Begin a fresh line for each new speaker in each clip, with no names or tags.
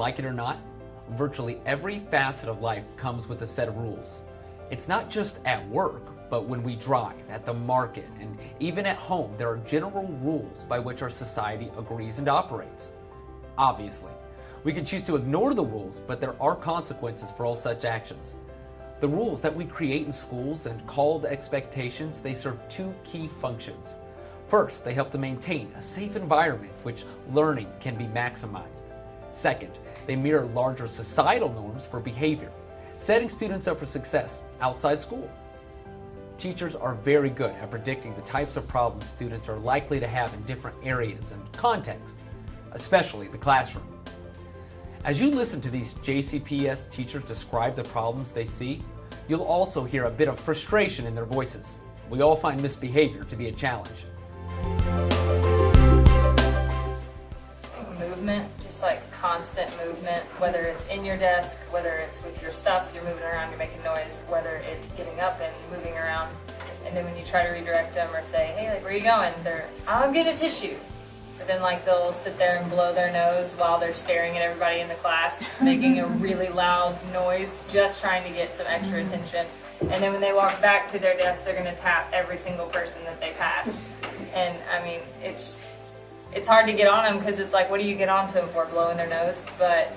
like it or not, virtually every facet of life comes with a set of rules. It's not just at work, but when we drive, at the market, and even at home, there are general rules by which our society agrees and operates. Obviously, we can choose to ignore the rules, but there are consequences for all such actions. The rules that we create in schools and called expectations, they serve two key functions. First, they help to maintain a safe environment which learning can be maximized. Second, they mirror larger societal norms for behavior, setting students up for success outside school. Teachers are very good at predicting the types of problems students are likely to have in different areas and contexts, especially the classroom. As you listen to these JCPS teachers describe the problems they see, you'll also hear a bit of frustration in their voices. We all find misbehavior to be a challenge.
Movement, just like constant movement, whether it's in your desk, whether it's with your stuff, you're moving around, you're making noise, whether it's getting up and moving around. And then when you try to redirect them or say, hey, like, where are you going? I'll get a tissue. But then like they'll sit there and blow their nose while they're staring at everybody in the class, making a really loud noise, just trying to get some extra attention. And then when they walk back to their desk, they're gonna tap every single person that they pass. And I mean, it's hard to get on them because it's like, what do you get onto them for, blowing their nose? But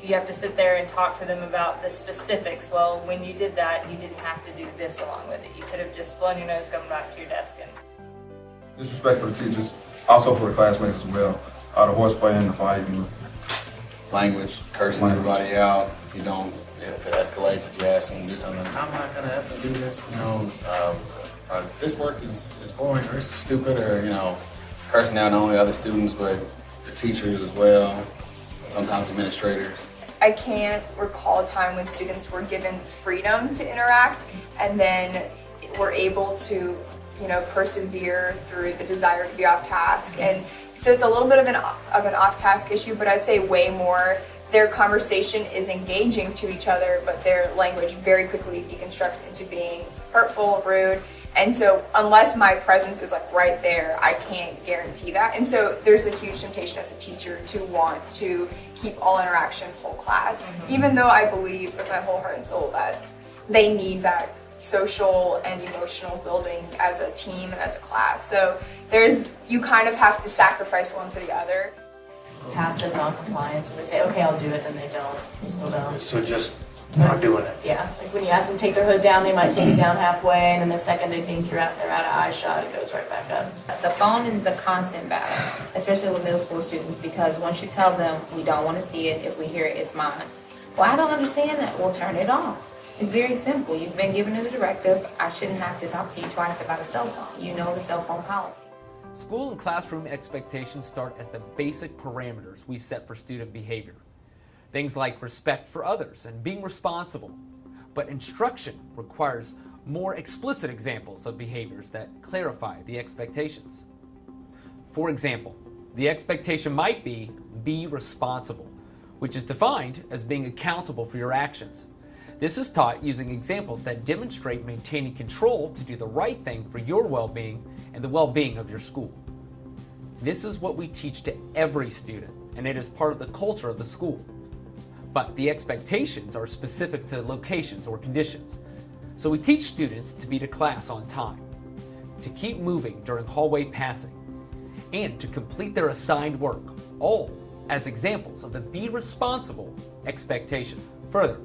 you have to sit there and talk to them about the specifics. Well, when you did that, you didn't have to do this along with it. You could have just blown your nose coming back to your desk. And
disrespect for the teachers, also for the classmates as well. The horseplay and the fighting.
Language, cursing everybody out. If it escalates, if you ask them to do something, I'm not gonna have to do this. This work is boring, or this is stupid, or cursing out not only other students but the teachers as well. Sometimes administrators.
I can't recall a time when students were given freedom to interact and then were able to, persevere through the desire to be off task. And so it's a little bit of an off task issue, but I'd say way more. Their conversation is engaging to each other, but their language very quickly deconstructs into being hurtful, rude. And so unless my presence is like right there, I can't guarantee that. And so there's a huge temptation as a teacher to want to keep all interactions whole class, even though I believe with my whole heart and soul that they need that social and emotional building as a team and as a class. So you kind of have to sacrifice one for the other.
Passive non-compliance, when they say, okay, I'll do it, then they don't, they still don't.
So just not doing it.
Yeah, like when you ask them to take their hood down, they might take it down halfway, and then the second they think they're out of eye shot, it goes right back up.
The phone is a constant battle, especially with middle school students, because once you tell them we don't want to see it, if we hear it, it's mine. Well, I don't understand that. Well, turn it off. It's very simple. You've been given a directive. I shouldn't have to talk to you twice about a cell phone. You know the cell phone policy.
School and classroom expectations start as the basic parameters we set for student behavior. Things like respect for others and being responsible. But instruction requires more explicit examples of behaviors that clarify the expectations. For example, the expectation might be responsible, which is defined as being accountable for your actions. This is taught using examples that demonstrate maintaining control to do the right thing for your well-being and the well-being of your school. This is what we teach to every student, and it is part of the culture of the school. But the expectations are specific to locations or conditions. So we teach students to be to class on time, to keep moving during hallway passing, and to complete their assigned work, all as examples of the be responsible expectation. Further,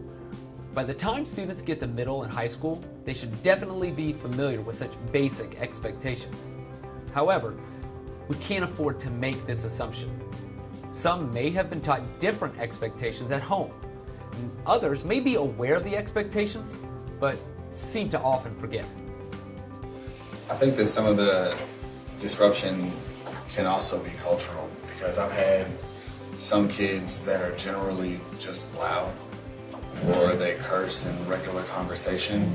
by the time students get to middle and high school, they should definitely be familiar with such basic expectations. However, we can't afford to make this assumption. Some may have been taught different expectations at home. And others may be aware of the expectations, but seem to often forget.
I think that some of the disruption can also be cultural, because I've had some kids that are generally just loud, or they curse in regular conversation.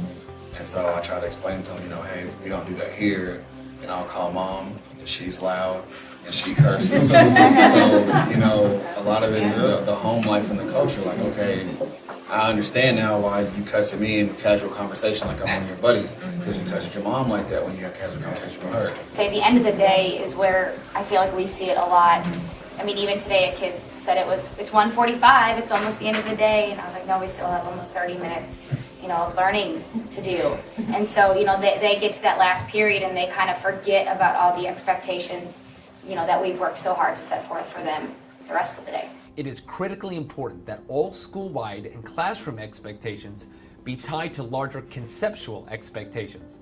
And so I try to explain to them, hey, we don't do that here. And I'll call mom, she's loud, and she curses. So, a lot of it is the home life and the culture. Like, okay, I understand now why you cuss at me in casual conversation like I'm one of your buddies, because you cuss at your mom like that when you have casual conversation with her.
Say the end of the day is where I feel like we see it a lot. I mean, even today a kid said it's 1:45, it's almost the end of the day, and I was like, no, we still have almost 30 minutes, of learning to do. And so, they get to that last period and they kind of forget about all the expectations, that we've worked so hard to set forth for them the rest of the day.
It is critically important that all school-wide and classroom expectations be tied to larger conceptual expectations.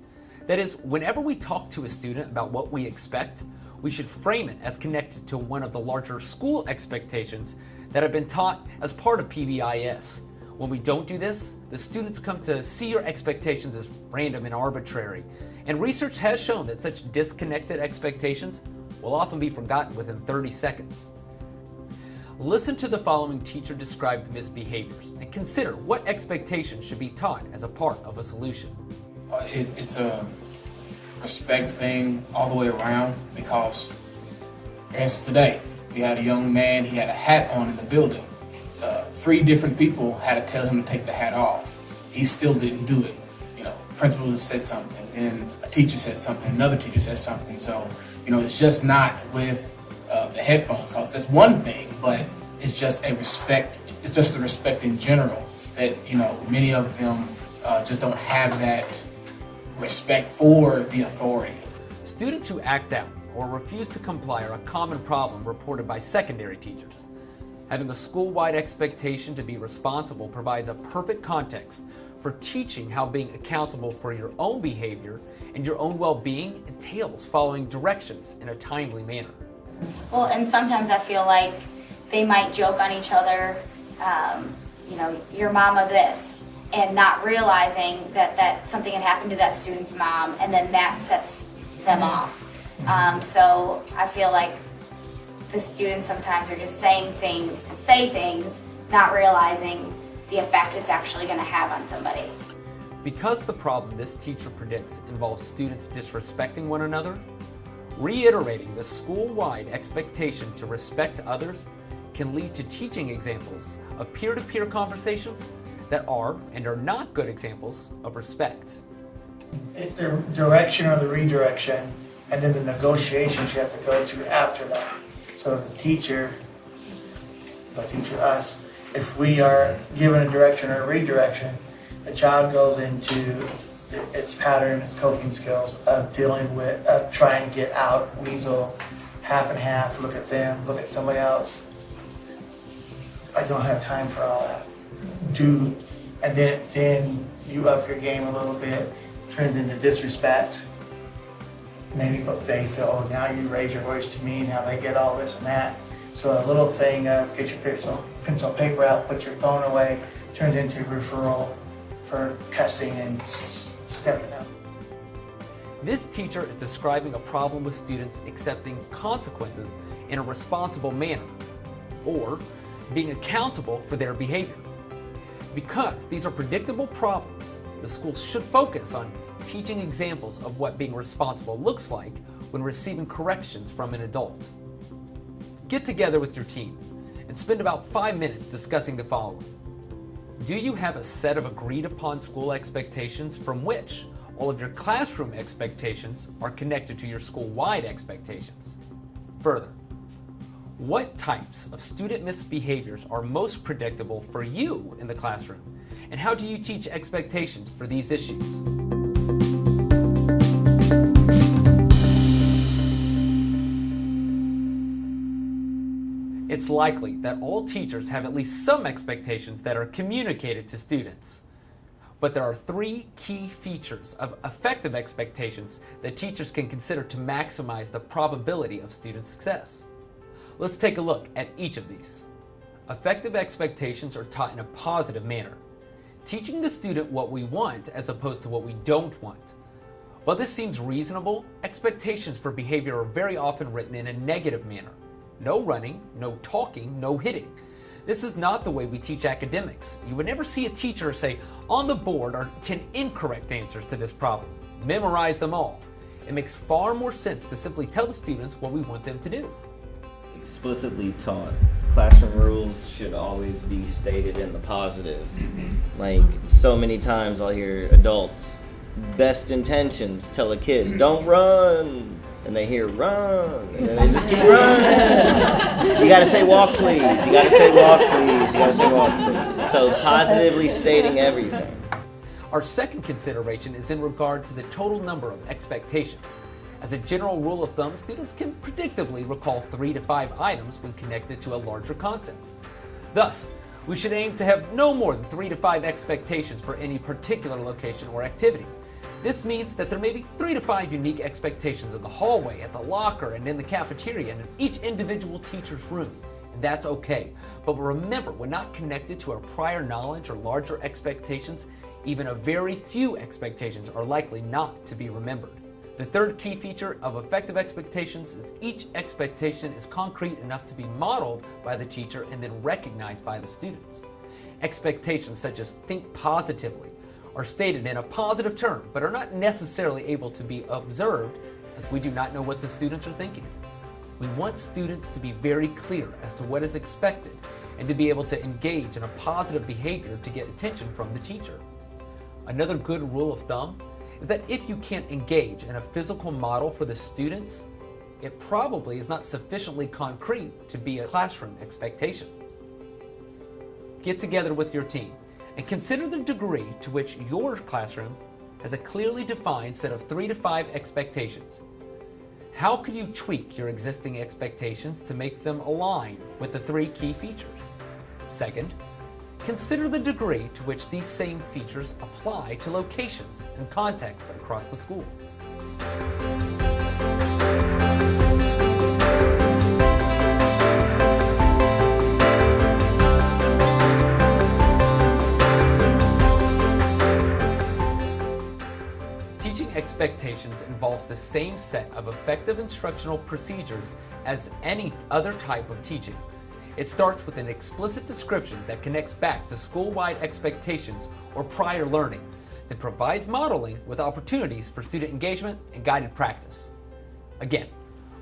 That is, whenever we talk to a student about what we expect, we should frame it as connected to one of the larger school expectations that have been taught as part of PBIS. When we don't do this, the students come to see your expectations as random and arbitrary. And research has shown that such disconnected expectations will often be forgotten within 30 seconds. Listen to the following teacher-described misbehaviors and consider what expectations should be taught as a part of a solution.
It's a respect thing all the way around because, for instance, today we had a young man, he had a hat on in the building. 3 different people had to tell him to take the hat off. He still didn't do it. Principal said something, then a teacher said something, another teacher said something. So, it's just not with the headphones, because that's one thing, but it's just a respect. It's just the respect in general that many of them just don't have that respect for the authority.
Students who act out or refuse to comply are a common problem reported by secondary teachers. Having a school-wide expectation to be responsible provides a perfect context for teaching how being accountable for your own behavior and your own well-being entails following directions in a timely manner.
Well, and sometimes I feel like they might joke on each other, your mama this, and not realizing that something had happened to that student's mom, and then that sets them off. So I feel like the students sometimes are just saying things to say things, not realizing the effect it's actually going to have on somebody.
Because the problem this teacher predicts involves students disrespecting one another, reiterating the school-wide expectation to respect others can lead to teaching examples of peer-to-peer conversations that are and are not good examples of respect.
It's the direction or the redirection, and then the negotiations you have to go through after that. So the teacher, us, if we are given a direction or a redirection, the child goes into its pattern, its coping skills of dealing with, trying to get out, weasel, half and half, look at them, look at somebody else. I don't have time for all that. And then you up your game a little bit, turns into disrespect. Maybe they feel, oh, now you raise your voice to me, now they get all this and that. So a little thing of get your pencil paper out, put your phone away, turns into a referral for cussing and stepping up.
This teacher is describing a problem with students accepting consequences in a responsible manner, or being accountable for their behavior. Because these are predictable problems, the school should focus on teaching examples of what being responsible looks like when receiving corrections from an adult. Get together with your team and spend about 5 minutes discussing the following. Do you have a set of agreed upon school expectations from which all of your classroom expectations are connected to your school-wide expectations? Further, what types of student misbehaviors are most predictable for you in the classroom? And how do you teach expectations for these issues? It's likely that all teachers have at least some expectations that are communicated to students. But there are 3 key features of effective expectations that teachers can consider to maximize the probability of student success. Let's take a look at each of these. Effective expectations are taught in a positive manner, teaching the student what we want as opposed to what we don't want. While this seems reasonable, expectations for behavior are very often written in a negative manner. No running, no talking, no hitting. This is not the way we teach academics. You would never see a teacher say, on the board are 10 incorrect answers to this problem. Memorize them all. It makes far more sense to simply tell the students what we want them to do.
Explicitly taught. Classroom rules should always be stated in the positive. Like, so many times I'll hear adults, best intentions, tell a kid, don't run. and they hear run, and then they just keep running. You gotta say walk please, you gotta say walk please, you gotta say walk please. So positively stating everything.
Our second consideration is in regard to the total number of expectations. As a general rule of thumb, students can predictably recall 3 to 5 items when connected to a larger concept. Thus, we should aim to have no more than 3 to 5 expectations for any particular location or activity. This means that there may be 3 to 5 unique expectations in the hallway, at the locker, and in the cafeteria, and in each individual teacher's room. And that's okay. But remember, when not connected to our prior knowledge or larger expectations, even a very few expectations are likely not to be remembered. The third key feature of effective expectations is each expectation is concrete enough to be modeled by the teacher and then recognized by the students. Expectations such as think positively are stated in a positive term, but are not necessarily able to be observed as we do not know what the students are thinking. We want students to be very clear as to what is expected and to be able to engage in a positive behavior to get attention from the teacher. Another good rule of thumb is that if you can't engage in a physical model for the students, it probably is not sufficiently concrete to be a classroom expectation. Get together with your team and consider the degree to which your classroom has a clearly defined set of 3 to 5 expectations. How can you tweak your existing expectations to make them align with the 3 key features? Second, consider the degree to which these same features apply to locations and context across the school. Teaching expectations involves the same set of effective instructional procedures as any other type of teaching. It starts with an explicit description that connects back to school-wide expectations or prior learning, that provides modeling with opportunities for student engagement and guided practice. Again,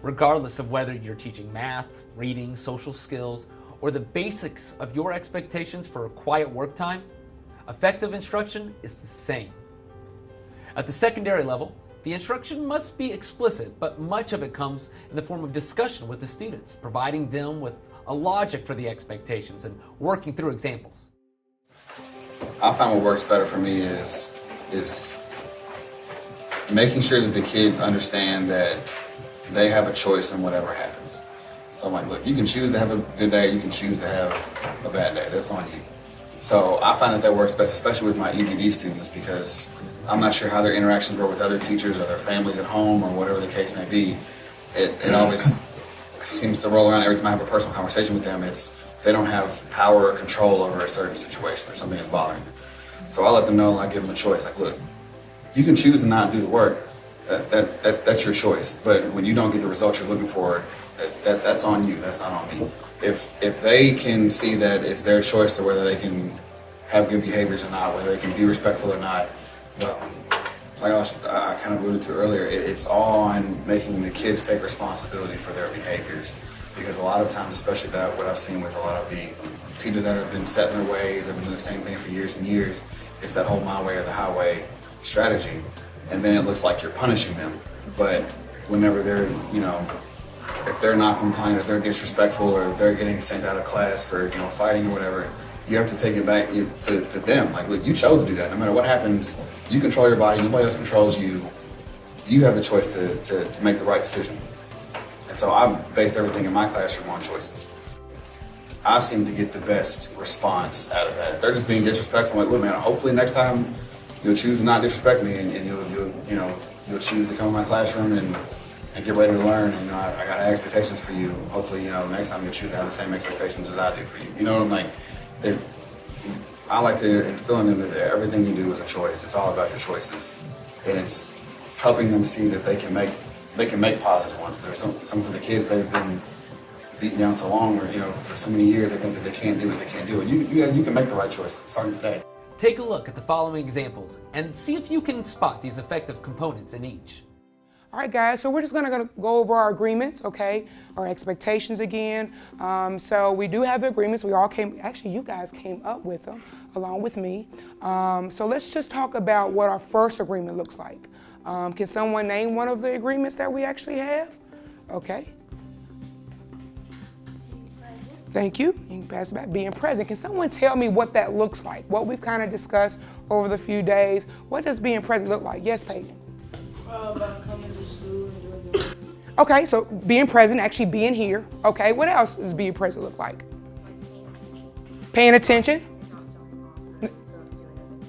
regardless of whether you're teaching math, reading, social skills, or the basics of your expectations for a quiet work time, effective instruction is the same. At the secondary level, the instruction must be explicit, but much of it comes in the form of discussion with the students, providing them with a logic for the expectations and working through examples.
I find what works better for me is making sure that the kids understand that they have a choice in whatever happens. So I'm like, look, you can choose to have a good day, you can choose to have a bad day. That's on you. So I find that works best, especially with my EDD students, because I'm not sure how their interactions were with other teachers or their families at home or whatever the case may be. It always seems to roll around every time I have a personal conversation with them. They don't have power or control over a certain situation or something that's bothering them. So I let them know, I give them a choice. Like, look, you can choose to not do the work. That's your choice. But when you don't get the results you're looking for, that's on you. That's not on me. If they can see that it's their choice to whether they can have good behaviors or not, whether they can be respectful or not, well, like I kind of alluded to earlier, it's all on making the kids take responsibility for their behaviors. Because a lot of times, especially what I've seen with a lot of the teachers that have been set in their ways, have been doing the same thing for years and years, it's that whole my way or the highway strategy. And then it looks like you're punishing them. But whenever they're, if they're not compliant, if they're disrespectful, or they're getting sent out of class for, fighting or whatever, you have to take it back to them. Like, look, you chose to do that. No matter what happens, you control your body. Nobody else controls you. You have the choice to make the right decision. And so I base everything in my classroom on choices. I seem to get the best response out of that. If they're just being disrespectful, I'm like, look, man, hopefully next time you'll choose to not disrespect me, and you'll choose to come to my classroom and get ready to learn. And I got expectations for you. Hopefully, next time you'll choose to have the same expectations as I do for you. You know what I'm like? I like to instill in them that everything you do is a choice. It's all about your choices, and it's helping them see that they can make positive ones. Because some of the kids, they've been beaten down so long, or for so many years, they think that they can't do it. You can make the right choice starting today.
Take a look at the following examples and see if you can spot these effective components in each.
All right, guys, so we're just gonna go over our agreements, okay? Our expectations again. So we do have the agreements. You guys came up with them along with me. So let's just talk about what our first agreement looks like. Can someone name one of the agreements that we actually have? Okay. Thank you. You can pass it back. Being present. Can someone tell me what that looks like? What we've kind of discussed over the few days. What does being present look like? Yes, Peyton.
About coming to school and doing your
Okay, so being present, actually being here. Okay, what else does being present look like? Paying attention.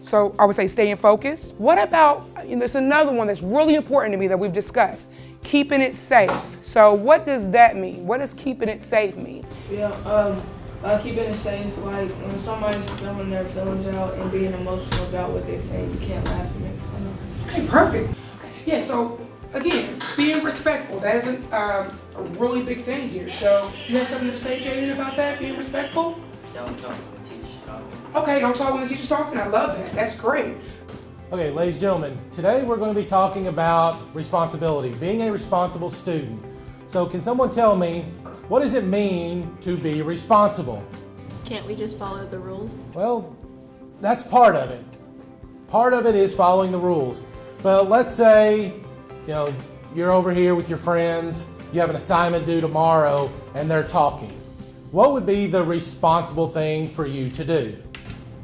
So I would say staying focused. What about, there's another one that's really important to me that we've discussed, keeping it safe. So what does that mean? What does keeping it safe mean?
Yeah, keeping it safe, like when somebody's feeling their feelings out and being emotional about what they say, you can't laugh and make fun of them.
Okay, perfect. Okay. Yeah, so again, being respectful, that is a really big thing here. So you have something to say, Jaden, about that, being respectful?
Don't talk when the teacher's talking.
Okay, don't talk when the teacher's talking. I love that. That's great.
Okay, ladies and gentlemen, today we're going to be talking about responsibility, being a responsible student. So can someone tell me, what does it mean to be responsible?
Can't we just follow the rules?
Well, that's part of it. Part of it is following the rules. But let's say, you're over here with your friends, you have an assignment due tomorrow, and they're talking. What would be the responsible thing for you to do?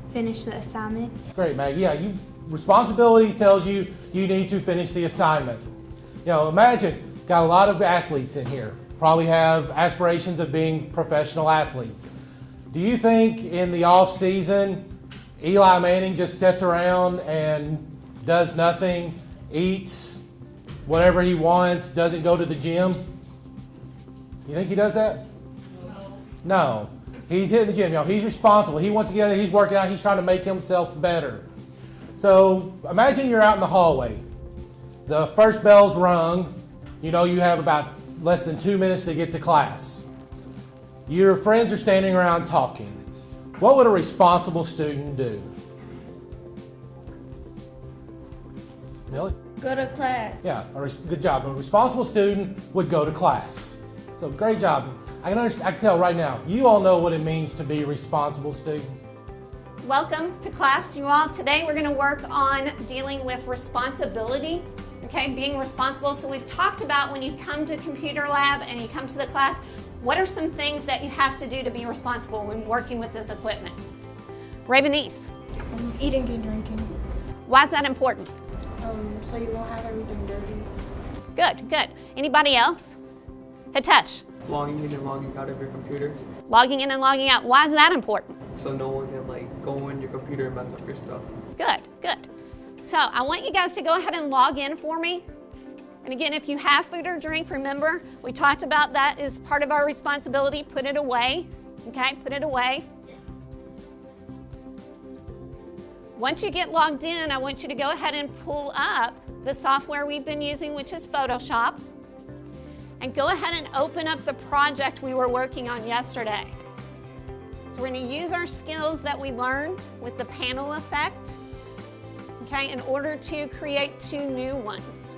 Finish the assignment.
Great, Maggie. Yeah, responsibility tells you you need to finish the assignment. Imagine, got a lot of athletes in here, probably have aspirations of being professional athletes. Do you think in the off season, Eli Manning just sits around and does nothing, eats whatever he wants, doesn't go to the gym? You think he does that? No. He's hitting the gym. He's responsible. He wants to get in, he's working out, he's trying to make himself better. So imagine you're out in the hallway. The first bell's rung. You have about less than 2 minutes to get to class. Your friends are standing around talking. What would a responsible student do? Millie?
Go to class.
Yeah, good job. A responsible student would go to class. So great job. I can tell right now, you all know what it means to be responsible students.
Welcome to class, you all. Today we're going to work on dealing with responsibility, being responsible. So we've talked about when you come to computer lab and you come to the class, what are some things that you have to do to be responsible when working with this equipment? Ravenice.
Eating and drinking.
Why is that important?
So you won't have everything dirty.
Good. Anybody else? Hitesh.
Logging in and logging out of your computer.
Logging in and logging out. Why is that important?
So no one can go in your computer and mess up your stuff.
Good. So I want you guys to go ahead and log in for me. And again, if you have food or drink, remember, we talked about that as part of our responsibility. Put it away, put it away. Once you get logged in, I want you to go ahead and pull up the software we've been using, which is Photoshop. And go ahead and open up the project we were working on yesterday. So we're going to use our skills that we learned with the panel effect, in order to create 2 new ones.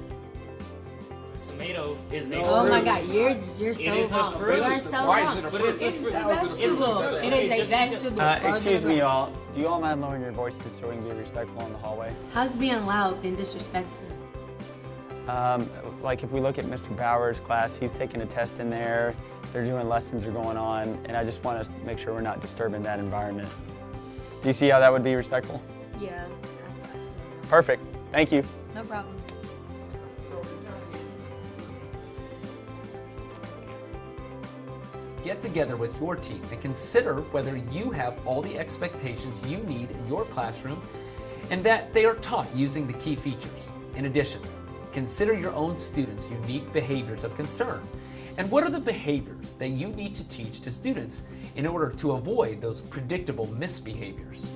Tomato is a
Oh
fruit.
my God, you're so
It is a
wrong.
fruit.
You are so
Why
wrong.
is it a fruit?
It's a vegetable. It is a vegetable.
Excuse me, y'all. Do you all mind lowering your voices so we can be respectful in the hallway?
How's being loud and disrespectful?
Like if we look at Mr. Bauer's class, he's taking a test in there, they're doing lessons are going on, and I just want to make sure we're not disturbing that environment. Do you see how that would be respectful?
Yeah.
Perfect. Thank you.
No problem.
Get together with your team and consider whether you have all the expectations you need in your classroom and that they are taught using the key features. In addition, consider your own students' unique behaviors of concern and what are the behaviors that you need to teach to students in order to avoid those predictable misbehaviors.